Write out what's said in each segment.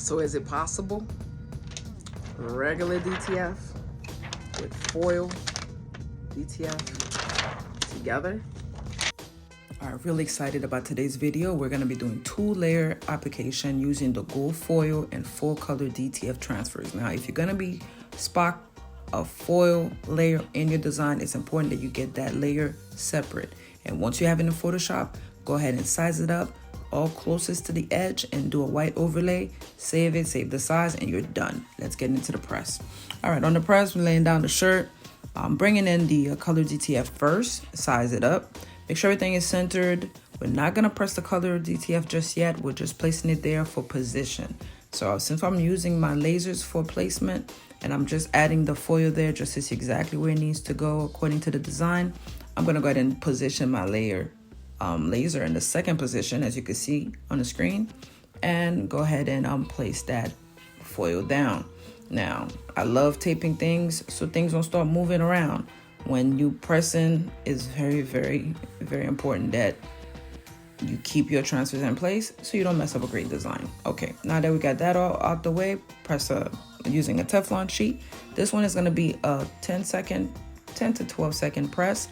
So is it possible? Regular DTF with foil DTF together? I'm really excited about today's video. We're going to be doing 2-layer application using the gold foil and full color DTF transfers. Now, if you're going to be spot a foil layer in your design, it's important that you get that layer separate. And once you have it in Photoshop, go ahead and size it up all closest to the edge and do a white overlay. Save it, save the size, and you're done. Let's get into the press. All right, on the press, we're laying down the shirt. I'm bringing in the color DTF first, size it up. Make sure everything is centered. We're not gonna press the color DTF just yet. We're just placing it there for position. So since I'm using my lasers for placement and I'm just adding the foil there just to see exactly where it needs to go according to the design, I'm gonna go ahead and position my laser in the second position, as you can see on the screen, and go ahead and place that foil down. Now, I love taping things so things don't start moving around. When you pressing, it's very, very, very important that you keep your transfers in place so you don't mess up a great design. Okay, now that we got that all out the way, using a Teflon sheet. This one is gonna be a 10 to 12 second press.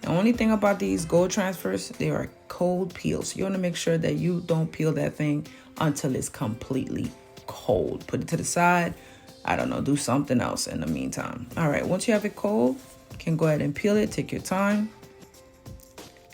The only thing about these gold transfers, they are cold peels. So you wanna make sure that you don't peel that thing until it's completely cold. Put it to the side. I don't know, do something else in the meantime. All right, once you have it cold, you can go ahead and peel it, take your time.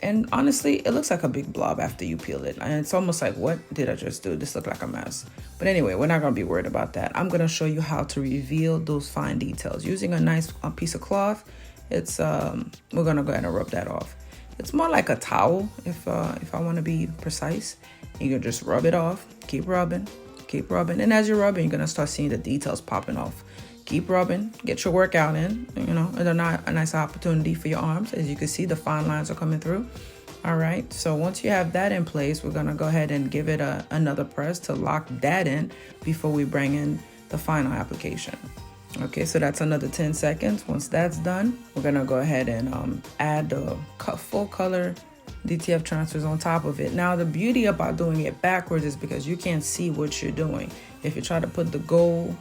And honestly, it looks like a big blob after you peel it. And it's almost like, what did I just do? This looked like a mess. But anyway, we're not gonna be worried about that. I'm gonna show you how to reveal those fine details. Using a nice piece of cloth, we're gonna go ahead and rub that off. It's more like a towel, if I wanna be precise. You can just rub it off, keep rubbing. And as you're rubbing, you're gonna start seeing the details popping off. Keep rubbing, get your workout in, you know, and a nice opportunity for your arms. As you can see, the fine lines are coming through. All right, so once you have that in place, we're gonna go ahead and give it another press to lock that in before we bring in the final application. Okay, so that's another 10 seconds. Once that's done, we're gonna go ahead and add the full color DTF transfers on top of it. Now, the beauty about doing it backwards is because you can't see what you're doing. If you try to put the gold,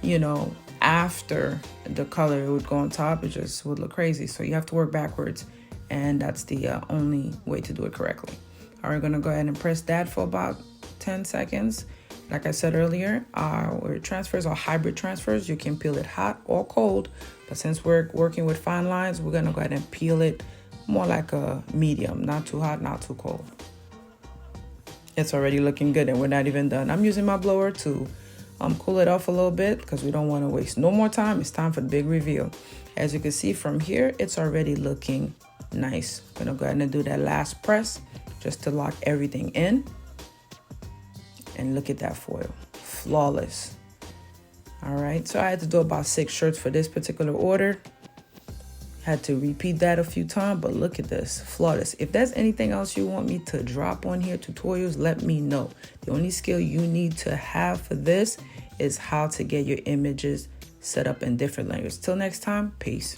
you know, after the color, it would go on top. It just would look crazy. So you have to work backwards, and that's the only way to do it correctly. All right, we're gonna go ahead and press that for about 10 seconds. Like I said earlier, our transfers are hybrid transfers. You can peel it hot or cold, but since we're working with fine lines, we're gonna go ahead and peel it more like a medium, not too hot, not too cold. It's already looking good, and we're not even done. I'm using my blower to cool it off a little bit because we don't want to waste no more time. It's time for the big reveal. As you can see from here, it's already looking nice. I'm gonna go ahead and do that last press just to lock everything in. And look at that foil, flawless. All right, so I had to do about 6 shirts for this particular order. Had to repeat that a few times, but look at this, flawless. If there's anything else you want me to drop on here, tutorials, let me know. The only skill you need to have for this is how to get your images set up in different layers. Till next time, peace.